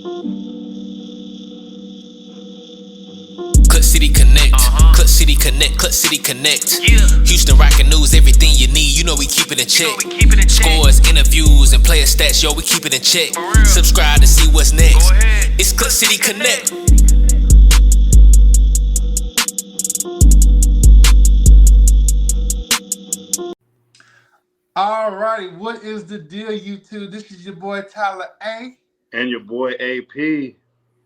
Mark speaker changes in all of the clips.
Speaker 1: Cut City Connect, Cut City Connect, Cut City Connect. Yeah. Houston Rocket News, everything you need. You know we keep it in check. Scores, interviews, and player stats. Yo, we keep it in check. Subscribe to see what's next. It's Cut City Connect.
Speaker 2: All right, what is the deal, YouTube? This is your boy Tyler A.
Speaker 3: And your boy AP.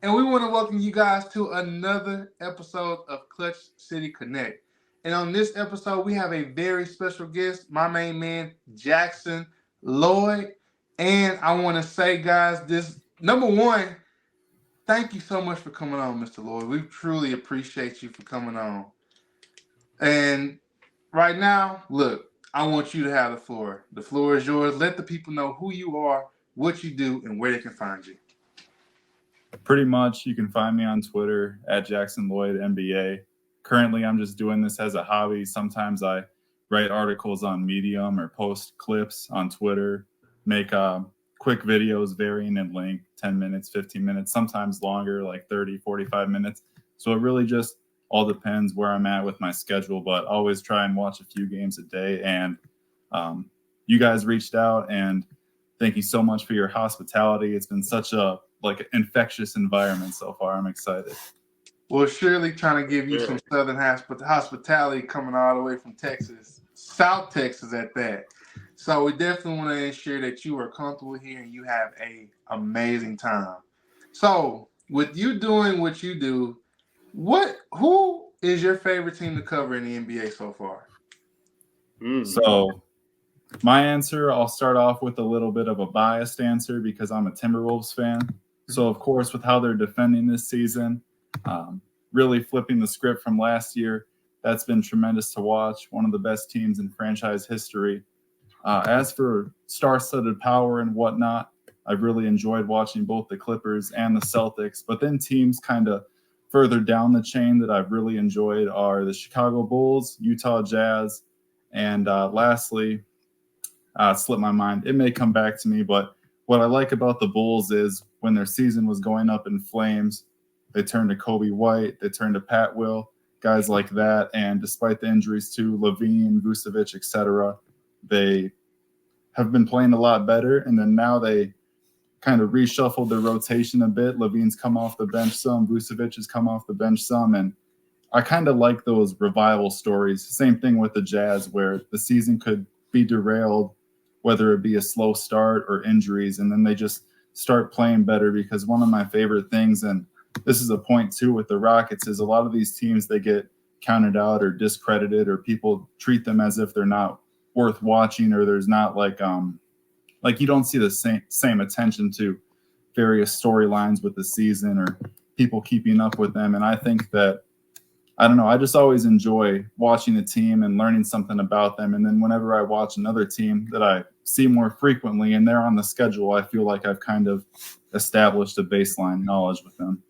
Speaker 2: And we want to welcome you guys to another episode of Clutch City Connect. And on this episode, we have a very special guest, my main man, Jackson Lloyd. And I want to say, guys, this number one, thank you so much for coming on, Mr. Lloyd. We truly appreciate you for coming on. And right now, look, I want you to have the floor. The floor is yours. Let the people know who you are, what you do, and where they can find you.
Speaker 4: Pretty much, you can find me on Twitter at Jackson Lloyd NBA. Currently, I'm just doing this as a hobby. Sometimes I write articles on Medium or post clips on Twitter, make quick videos varying in length, 10 minutes, 15 minutes, sometimes longer, like 30, 45 minutes. So it really just all depends where I'm at with my schedule, but always try and watch a few games a day. And you guys reached out, and thank you so much for your hospitality. It's been such a infectious environment so far. I'm excited.
Speaker 2: Well, surely trying to give you some Southern hospitality coming all the way from Texas, South Texas at that. So we definitely want to ensure that you are comfortable here and you have an amazing time. So with you doing what you do, who is your favorite team to cover in the NBA so far?
Speaker 4: So my answer, I'll start off with a little bit of a biased answer because I'm a Timberwolves fan. So, of course, with how they're defending this season, really flipping the script from last year, that's been tremendous to watch. One of the best teams in franchise history. As for star-studded power and whatnot, I've really enjoyed watching both the Clippers and the Celtics. But then teams kind of further down the chain that I've really enjoyed are the Chicago Bulls, Utah Jazz, and lastly, it slipped my mind. It may come back to me, but what I like about the Bulls is when their season was going up in flames, they turned to Kobe White, they turned to Pat Will, guys like that. And despite the injuries to Levine, Vucevic, etc., they have been playing a lot better. And then now they kind of reshuffled their rotation a bit. Levine's come off the bench some, Vucevic has come off the bench some. And I kind of like those revival stories. Same thing with the Jazz, where the season could be derailed, whether it be a slow start or injuries, and then they just start playing better. Because one of my favorite things, and this is a point too with the Rockets, is a lot of these teams, they get counted out or discredited, or people treat them as if they're not worth watching, or there's not like you don't see the same attention to various storylines with the season or people keeping up with them. And I think that, I don't know, I just always enjoy watching a team and learning something about them. And then whenever I watch another team that I see more frequently and they're on the schedule, I feel like I've kind of established a baseline knowledge with them.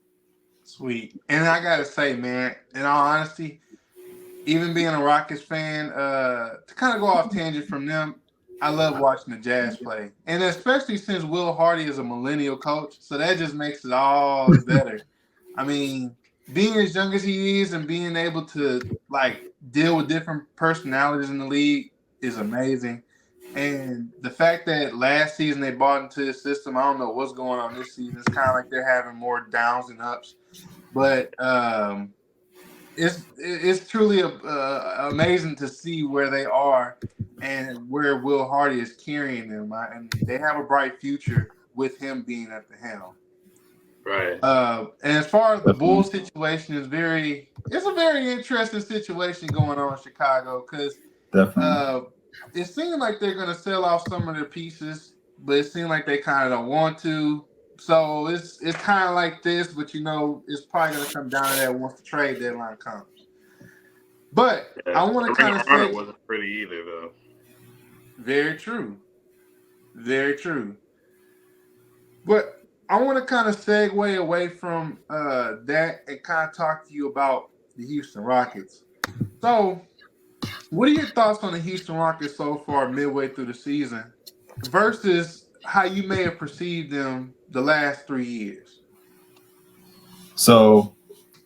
Speaker 2: Sweet. And I got to say, man, in all honesty, even being a Rockets fan, to kind of go off tangent from them, I love watching the Jazz play. And especially since Will Hardy is a millennial coach, so that just makes it all better. I mean, being as young as he is and being able to deal with different personalities in the league is amazing. And the fact that last season they bought into his system, I don't know what's going on this season. It's kind of like they're having more downs and ups. But it's truly amazing to see where they are and where Will Hardy is carrying them. And they have a bright future with him being at the helm.
Speaker 3: Right.
Speaker 2: And as far as the Bulls situation, it's a very interesting situation going on in Chicago, because it seems like they're going to sell off some of their pieces, but it seems like they kind of don't want to. So it's kind of like this, but it's probably going to come down to that once the trade deadline comes. But I want to kind of say,
Speaker 3: it wasn't pretty either, though.
Speaker 2: Very true. Very true. But I want to kind of segue away from that and kind of talk to you about the Houston Rockets. So, what are your thoughts on the Houston Rockets so far midway through the season versus how you may have perceived them the last 3 years?
Speaker 4: So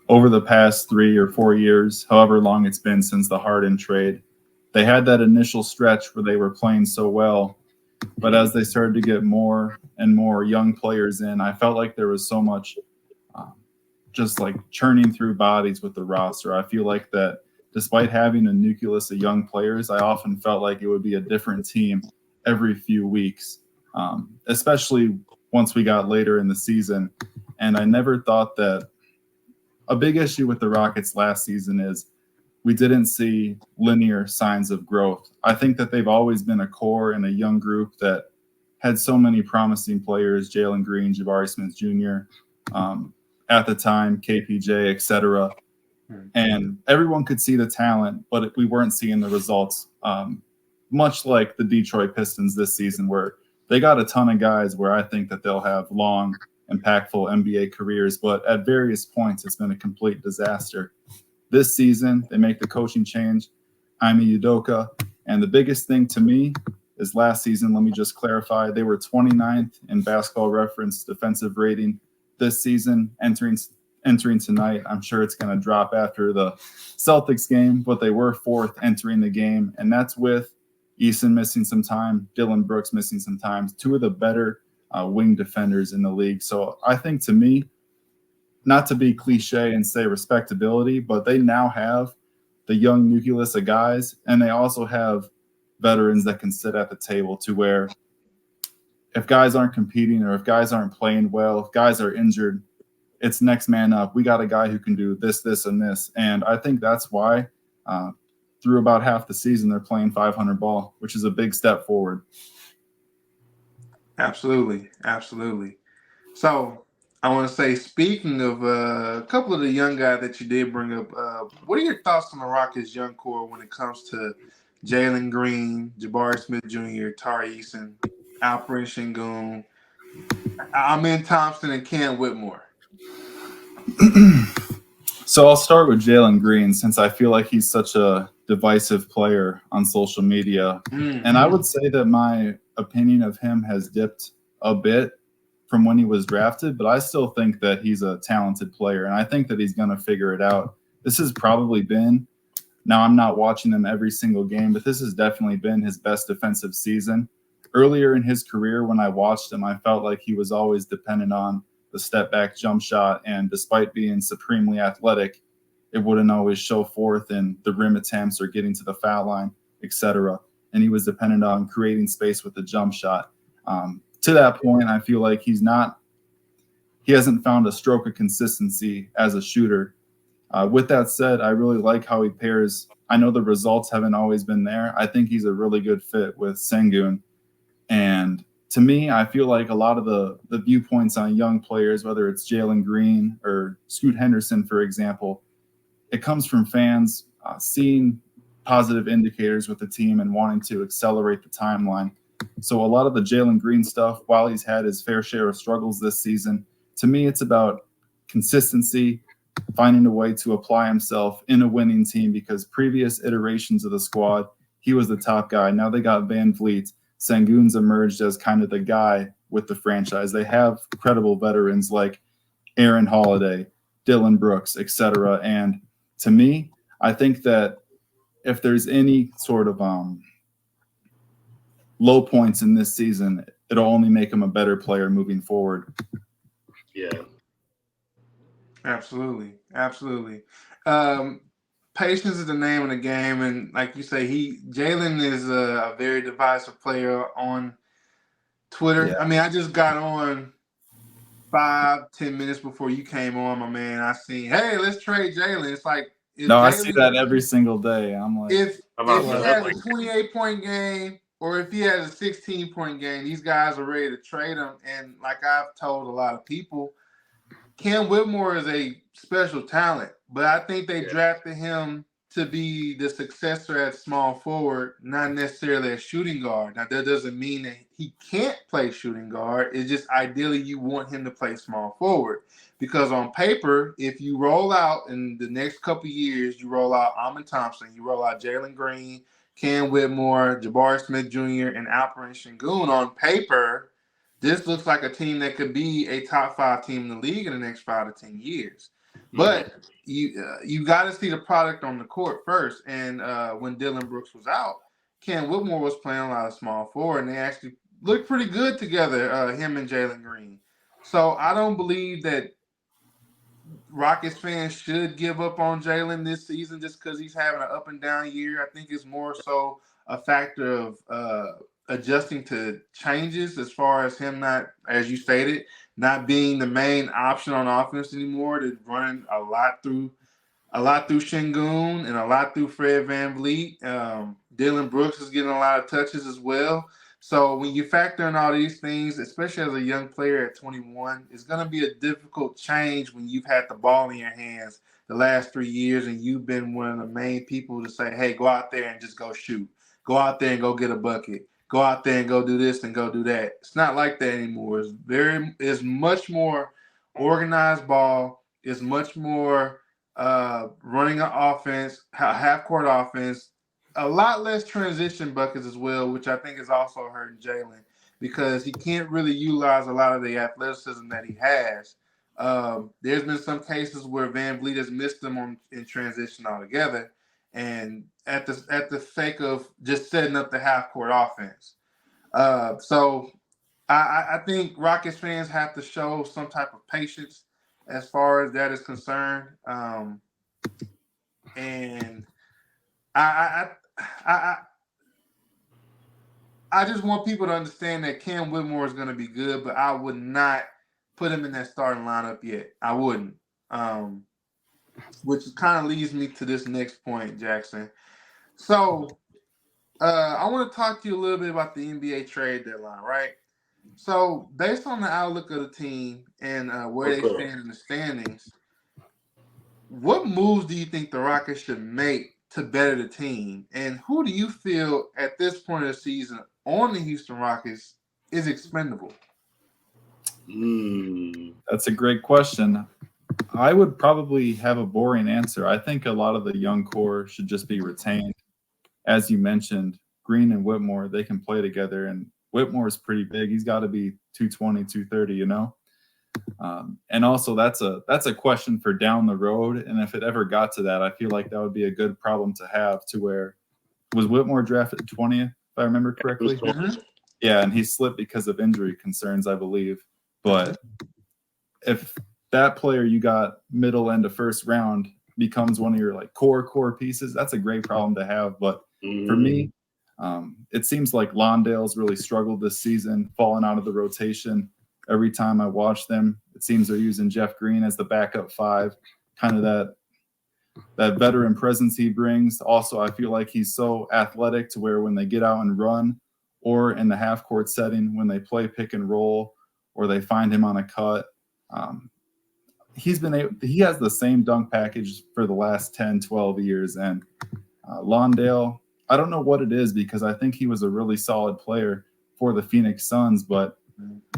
Speaker 4: over the past 3 or 4 years, however long it's been since the Harden trade, they had that initial stretch where they were playing so well. But as they started to get more and more young players in, I felt like there was so much just like churning through bodies with the roster. I feel like that despite having a nucleus of young players, I often felt like it would be a different team every few weeks, especially once we got later in the season. And I never thought that a big issue with the Rockets last season is we didn't see linear signs of growth. I think that they've always been a core and a young group that had so many promising players, Jalen Green, Jabari Smith Jr., at the time, KPJ, etc. And everyone could see the talent, but we weren't seeing the results, much like the Detroit Pistons this season, where they got a ton of guys where I think that they'll have long, impactful NBA careers, but at various points, it's been a complete disaster. This season, they make the coaching change, Ime Udoka, and the biggest thing to me is last season, let me just clarify, they were 29th in Basketball Reference defensive rating. This season, entering tonight, I'm sure it's going to drop after the Celtics game, but they were 4th entering the game, and that's with Eason missing some time, Dylan Brooks missing some time, 2 of the better wing defenders in the league. So I think, to me, not to be cliche and say respectability, but they now have the young nucleus of guys, and they also have veterans that can sit at the table to where if guys aren't competing or if guys aren't playing well, if guys are injured, it's next man up. We got a guy who can do this, this, and this. And I think that's why through about half the season, they're playing 500 ball, which is a big step forward.
Speaker 2: Absolutely. Absolutely. So I want to say, speaking of a couple of the young guys that you did bring up, what are your thoughts on the Rockets' young core when it comes to Jalen Green, Jabari Smith Jr., Tari Eason, Alperen Sengun, Amen Thompson, and Cam Whitmore?
Speaker 4: So I'll start with Jalen Green, since I feel like he's such a divisive player on social media. Mm-hmm. And I would say that my opinion of him has dipped a bit from when he was drafted, but I still think that he's a talented player, and I think that he's going to figure it out. This has probably been, now I'm not watching him every single game, but this has definitely been his best defensive season. Earlier in his career, when I watched him, I felt like he was always dependent on the step back jump shot, and despite being supremely athletic, it wouldn't always show forth in the rim attempts or getting to the foul line, etc. And he was dependent on creating space with the jump shot. To that point, I feel like he hasn't found a stroke of consistency as a shooter. With that said, I really like how he pairs. I know the results haven't always been there. I think he's a really good fit with Sengun. And to me, I feel like a lot of the viewpoints on young players, whether it's Jalen Green or Scoot Henderson, for example, it comes from fans seeing positive indicators with the team and wanting to accelerate the timeline. So a lot of the Jalen Green stuff, while he's had his fair share of struggles this season, to me, it's about consistency, finding a way to apply himself in a winning team, because previous iterations of the squad, he was the top guy. Now they got Van Vliet. Sengun's emerged as kind of the guy with the franchise. They have credible veterans like Aaron Holiday, Dylan Brooks, etc. And to me, I think that if there's any sort of low points in this season, it'll only make him a better player moving forward.
Speaker 3: Yeah.
Speaker 2: Absolutely. Absolutely. Patience is the name of the game, and like you say, Jalen is a very divisive player on Twitter. Yeah. I mean, I just got on 5-10 minutes before you came on, my man. I seen, hey, let's trade Jalen. It's like,
Speaker 4: I see that every single day. I'm like,
Speaker 2: if he has a 28-point game or if he has a 16-point game, these guys are ready to trade him. And like I've told a lot of people, Cam Whitmore is a special talent, but I think they drafted him to be the successor at small forward, not necessarily a shooting guard. Now, that doesn't mean that he can't play shooting guard. It's just ideally you want him to play small forward, because on paper, if you roll out in the next couple of years, you roll out Amen Thompson, you roll out Jalen Green, Cam Whitmore, Jabari Smith Jr., and Alperen Sengun, on paper, this looks like a team that could be a top 5 team in the league in the next 5 to 10 years. But you got to see the product on the court first. And when Dylan Brooks was out, Cam Whitmore was playing a lot of small forward, and they actually looked pretty good together, him and Jalen Green. So I don't believe that Rockets fans should give up on Jalen this season just because he's having an up and down year. I think it's more so a factor of adjusting to changes as far as him not, as you stated, not being the main option on offense anymore. To running a lot through Şengün and a lot through Fred VanVleet. Dylan Brooks is getting a lot of touches as well. So when you factor in all these things, especially as a young player at 21, it's going to be a difficult change when you've had the ball in your hands the last 3 years and you've been one of the main people to say, hey, go out there and just go shoot. Go out there and go get a bucket. Go out there and go do this and go do that. It's not like that anymore. It's much more organized ball. It's much more running an offense, half-court offense, a lot less transition buckets as well, which I think is also hurting Jalen because he can't really utilize a lot of the athleticism that he has. There's been some cases where VanVleet has missed him in transition altogether, and at the sake of just setting up the half-court offense. So I think Rockets fans have to show some type of patience as far as that is concerned. And I just want people to understand that Cam Whitmore is going to be good, but I would not put him in that starting lineup yet. I wouldn't. Which kind of leads me to this next point, Jackson. So I want to talk to you a little bit about the NBA trade deadline, right? So based on the outlook of the team and where they stand in the standings, what moves do you think the Rockets should make to better the team? And who do you feel at this point of the season on the Houston Rockets is expendable?
Speaker 4: That's a great question. I would probably have a boring answer. I think a lot of the young core should just be retained. As you mentioned, Green and Whitmore, they can play together, and Whitmore is pretty big. He's got to be 220, 230, you know? And also that's a question for down the road. And if it ever got to that, I feel like that would be a good problem to have, to where was Whitmore drafted 20th, if I remember correctly?
Speaker 2: Mm-hmm.
Speaker 4: Yeah, and he slipped because of injury concerns, I believe. But if that player you got middle end of first round becomes one of your like core pieces, that's a great problem to have. But for me, it seems like Londale's really struggled this season, falling out of the rotation. Every time I watch them, it seems they're using Jeff Green as the backup 5, kind of that veteran presence he brings. Also, I feel like he's so athletic to where when they get out and run, or in the half-court setting, when they play pick and roll, or they find him on a cut, he has the same dunk package for the last 10, 12 years. And Londale, I don't know what it is, because I think he was a really solid player for the Phoenix Suns, but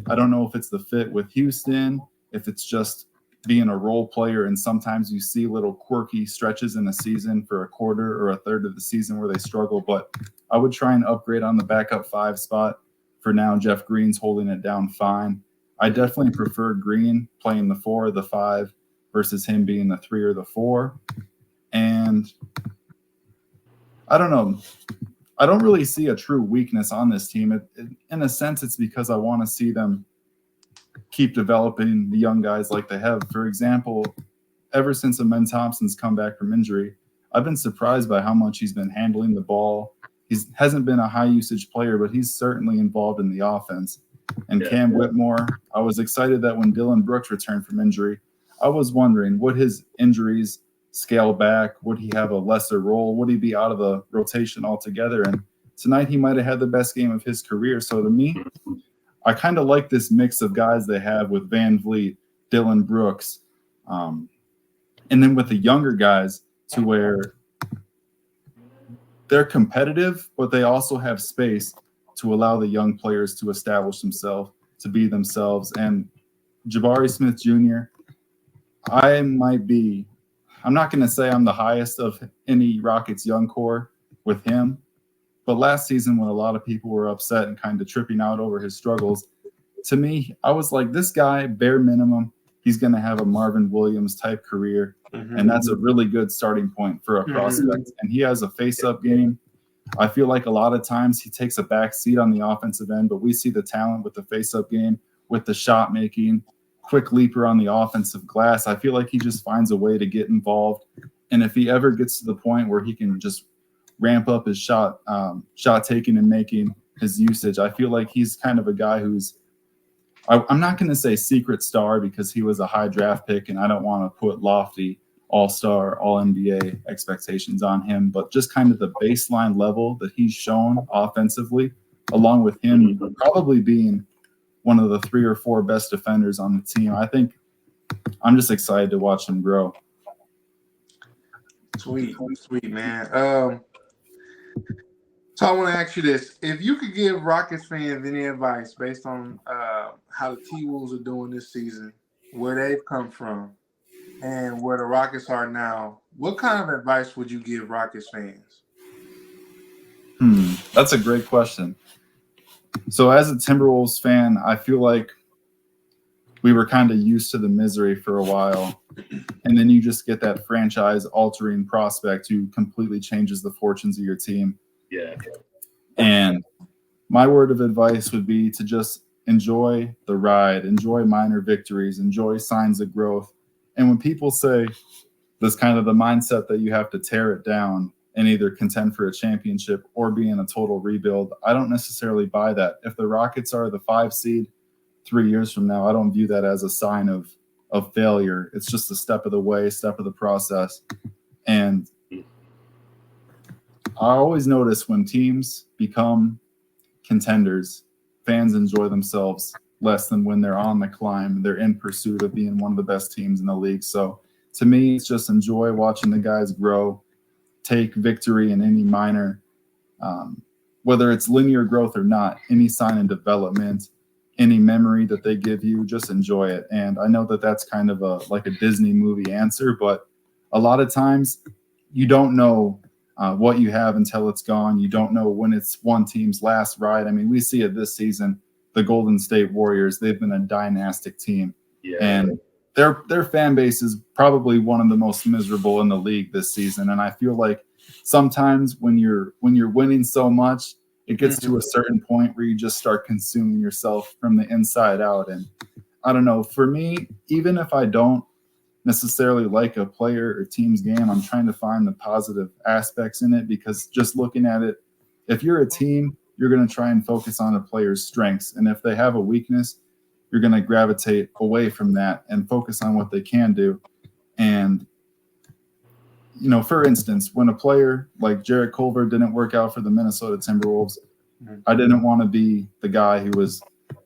Speaker 4: I don't know if it's the fit with Houston, if it's just being a role player, and sometimes you see little quirky stretches in a season for a quarter or a third of the season where they struggle. But I would try and upgrade on the backup 5 spot. For now, Jeff Green's holding it down fine. I definitely prefer Green playing the 4 or the 5 versus him being the 3 or the 4. And I don't know. I don't really see a true weakness on this team. In a sense, it's because I want to see them keep developing the young guys like they have. For example, ever since Amen Thompson's come back from injury, I've been surprised by how much he's been handling the ball. He hasn't been a high-usage player, but he's certainly involved in the offense. And Cam Whitmore, I was excited that when Dylan Brooks returned from injury, I was wondering, would his injuries scale back? Would he have a lesser role? Would he be out of the rotation altogether? And tonight he might have had the best game of his career. So to me, I kind of like this mix of guys they have with VanVleet, Dylan Brooks, and then with the younger guys, to where they're competitive, but they also have space to allow the young players to establish themselves, to be themselves. And Jabari Smith Jr., I'm not going to say I'm the highest of any Rockets young core with him, but last season when a lot of people were upset and kind of tripping out over his struggles, to me, I was like, this guy, bare minimum, he's going to have a Marvin Williams type career. And that's a really good starting point for a prospect. And he has a face-up game. I feel like a lot of times he takes a back seat on the offensive end, but we see the talent with the face-up game, with the shot making, quick leaper on the offensive glass. I feel like he just finds a way to get involved. And if he ever gets to the point where he can just ramp up his shot taking and making his usage, I feel like he's kind of a guy who's, I'm not going to say secret star because he was a high draft pick and I don't want to put lofty all-star, all-NBA expectations on him, but just kind of the baseline level that he's shown offensively, along with him probably being one of the 3 or 4 best defenders on the team. I think I'm just excited to watch him grow.
Speaker 2: Sweet, man. So I want to ask you this. If you could give Rockets fans any advice based on how the T-Wolves are doing this season, where they've come from, and where the Rockets are now, what kind of advice would you give Rockets fans?
Speaker 4: That's a great question. So as a Timberwolves fan, I feel like we were kind of used to the misery for a while. And then you just get that franchise-altering prospect who completely changes the fortunes of your team.
Speaker 3: Yeah.
Speaker 4: And my word of advice would be to just enjoy the ride, enjoy minor victories, enjoy signs of growth. And when people say this kind of the mindset that you have to tear it down and either contend for a championship or be in a total rebuild, I don't necessarily buy that. If the Rockets are the 5 seed 3 years from now, I don't view that as a sign of failure. It's just a step of the way, step of the process. And I always notice when teams become contenders, fans enjoy themselves less than when they're on the climb. They're in pursuit of being one of the best teams in the league. So to me, it's just enjoy watching the guys grow, take victory in any minor, whether it's linear growth or not, any sign of development, any memory that they give you, just enjoy it. And I know that that's kind of like a Disney movie answer, but a lot of times you don't know what you have until it's gone. You don't know when it's one team's last ride. I mean, we see it this season. The Golden State Warriors, they've been a dynastic team.
Speaker 3: Yeah.
Speaker 4: And their fan base is probably one of the most miserable in the league this season. And I feel like sometimes when you're winning so much, it gets to a certain point where you just start consuming yourself from the inside out. And I don't know, for me, even if I don't necessarily like a player or team's game, I'm trying to find the positive aspects in it, because just looking at it, if you're a team, you're going to try and focus on a player's strengths. And if they have a weakness, you're going to gravitate away from that and focus on what they can do. And, you know, for instance, when a player like Jarrett Culver didn't work out for the Minnesota Timberwolves, I didn't want to be the guy who was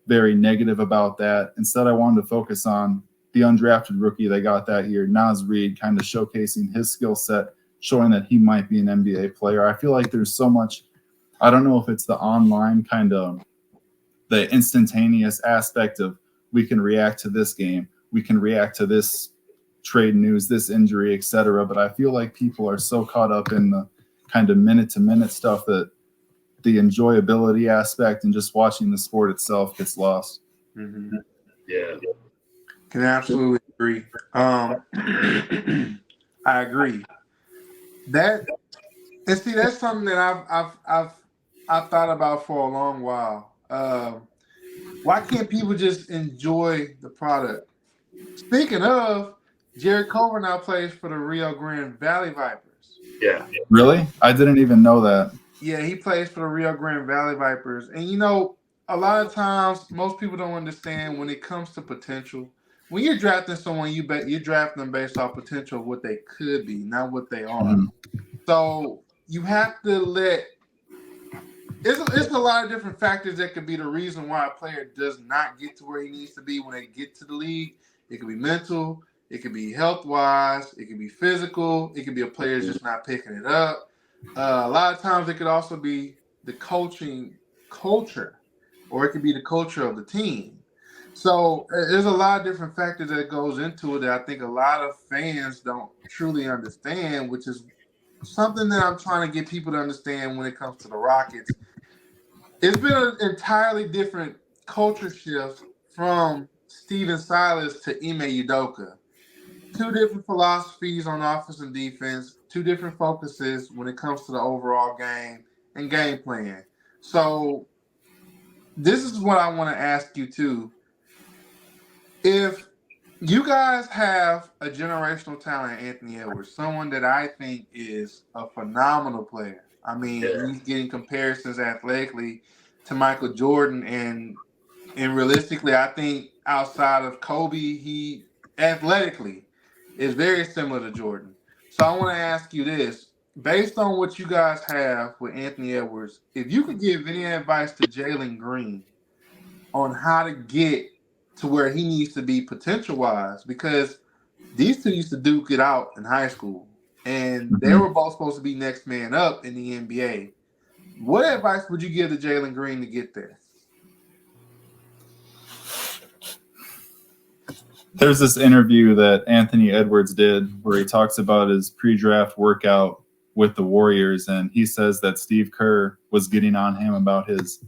Speaker 4: very negative about that. Instead, I wanted to focus on the undrafted rookie they got that year, Naz Reid, kind of showcasing his skill set, showing that he might be an NBA player. I feel like there's so much, I don't know if it's the online kind of the instantaneous aspect of we can react to this game, we can react to this trade news, this injury, etc. But I feel like people are so caught up in the kind of minute-to-minute stuff that the enjoyability aspect and just watching the sport itself gets lost.
Speaker 2: Mm-hmm.
Speaker 3: Yeah.
Speaker 2: Can absolutely agree. I agree. That's something that I've thought about for a long while. Why can't people just enjoy the product? Speaking of, Jarrett Culver now plays for the Rio Grande Valley Vipers.
Speaker 3: Yeah.
Speaker 4: Really? I didn't even know that.
Speaker 2: Yeah, he plays for the Rio Grande Valley Vipers. And, you know, a lot of times most people don't understand when it comes to potential. When you're drafting someone, you're drafting them based off potential of what they could be, not what they are. Mm-hmm. So you have to let – it's a lot of different factors that could be the reason why a player does not get to where he needs to be when they get to the league. It could be mental. It could be health-wise. It could be physical. It could be a player just not picking it up. A lot of times it could also be the coaching culture, or it could be the culture of the team. So there's a lot of different factors that goes into it that I think a lot of fans don't truly understand, which is something that I'm trying to get people to understand when it comes to the Rockets. It's been an entirely different culture shifts from Steven Silas to Ime Udoka. Two different philosophies on offense and defense, two different focuses when it comes to the overall game and game plan. So this is what I want to ask you too. If you guys have a generational talent, Anthony Edwards, someone that I think is a phenomenal player. I mean, he's getting comparisons athletically to Michael Jordan, and realistically, I think outside of Kobe, he athletically is very similar to Jordan. So I want to ask you this: based on what you guys have with Anthony Edwards, if you could give any advice to Jalen Green on how to get to where he needs to be potential wise, because these two used to duke it out in high school and they were both supposed to be next man up in the NBA. What advice would you give to Jalen Green to get there?
Speaker 4: There's this interview that Anthony Edwards did where he talks about his pre-draft workout with the Warriors, and he says that Steve Kerr was getting on him about his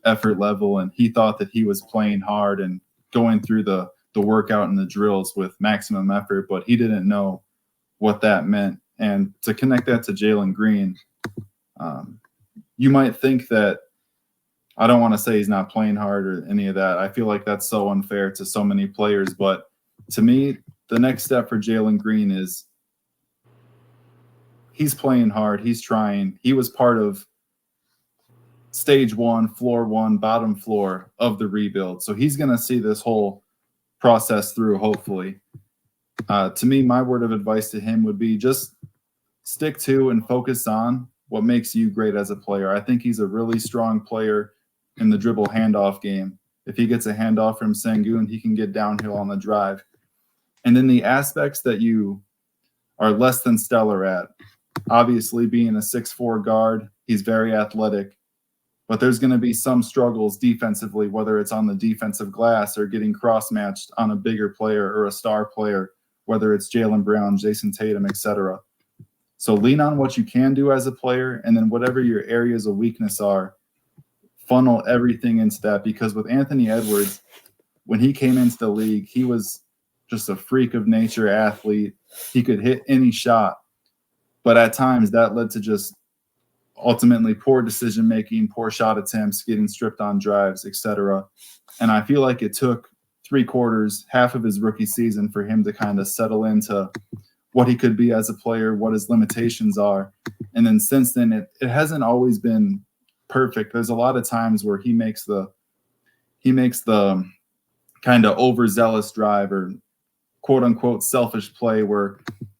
Speaker 4: effort level, and he thought that he was playing hard and going through the workout and the drills with maximum effort, but he didn't know what that meant. And to connect that to Jalen Green, you might think that, I don't want to say he's not playing hard or any of that. I feel like that's so unfair to so many players, but to me, the next step for Jalen Green is he's playing hard, he's trying. He was part of stage one, floor one, bottom floor of the rebuild. So he's going to see this whole process through, hopefully. To me, my word of advice to him would be just stick to and focus on what makes you great as a player. I think he's a really strong player in the dribble handoff game. If he gets a handoff from Sengun, he can get downhill on the drive. And then the aspects that you are less than stellar at, obviously being a 6'4" guard, he's very athletic. But there's going to be some struggles defensively, whether it's on the defensive glass or getting cross-matched on a bigger player or a star player, whether it's Jaylen Brown, Jason Tatum, etc. So lean on what you can do as a player, and then whatever your areas of weakness are, funnel everything into that. Because with Anthony Edwards, when he came into the league, he was just a freak of nature athlete. He could hit any shot. But at times that led to just ultimately poor decision-making, poor shot attempts, getting stripped on drives, etc. And I feel like it took 3 quarters, half of his rookie season for him to kind of settle into what he could be as a player, what his limitations are. And then since then, it hasn't always been perfect. There's a lot of times where he makes the kind of overzealous drive or quote unquote selfish play where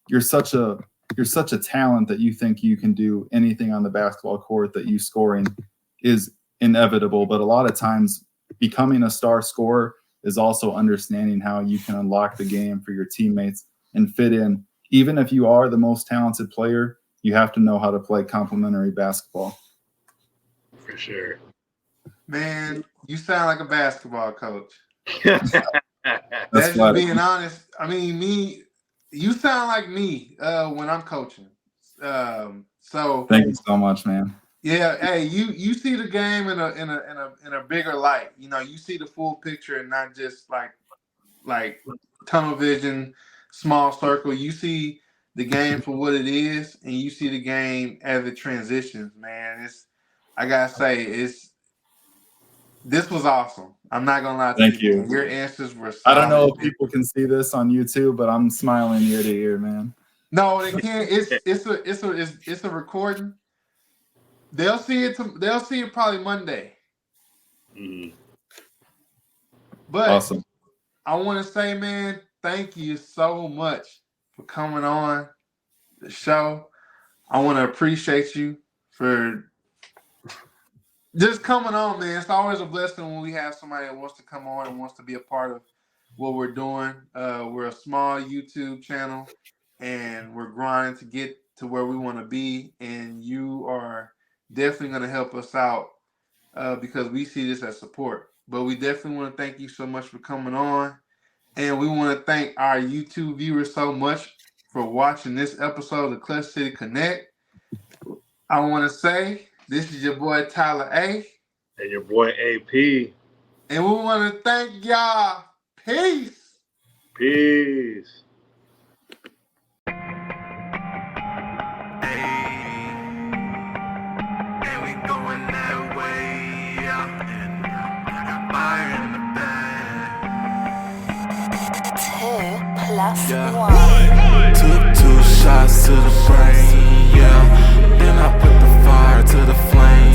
Speaker 4: you're such a talent that you think you can do anything on the basketball court, that you scoring is inevitable. But a lot of times becoming a star scorer is also understanding how you can unlock the game for your teammates and fit in. Even if you are the most talented player, you have to know how to play complementary basketball.
Speaker 3: For sure.
Speaker 2: Man, you sound like a basketball coach.
Speaker 4: That's
Speaker 2: just being honest. I mean, you sound like me when I'm coaching. So
Speaker 4: thank you so much, man.
Speaker 2: Yeah, hey, you see the game in a bigger light. You know, you see the full picture and not just like tunnel vision, small circle. You see the game for what it is, and you see the game as it transitions. Man, I gotta say, this was awesome. I'm not gonna lie to you.
Speaker 4: Thank you.
Speaker 2: Your answers were solid.
Speaker 4: I don't know if people can see this on YouTube, but I'm smiling ear to ear, man.
Speaker 2: No, they can't. It's a recording. They'll see it probably Monday.
Speaker 3: Mm-hmm.
Speaker 2: But
Speaker 4: awesome.
Speaker 2: I want to say, man, thank you so much for coming on the show. I want to appreciate you for just coming on, man. It's always a blessing when we have somebody that wants to come on and wants to be a part of what we're doing. We're a small YouTube channel, and we're grinding to get to where we want to be. And you are definitely going to help us out because we see this as support. But we definitely want to thank you so much for coming on. And we want to thank our YouTube viewers so much for watching this episode of Clutch City Connect. I want to say, this is your boy Tyler A.
Speaker 3: And your boy AP.
Speaker 2: And we want to thank y'all. Peace.
Speaker 3: Peace.
Speaker 5: Took 2 shots to the brain, yeah. Then I put the fire to the flame.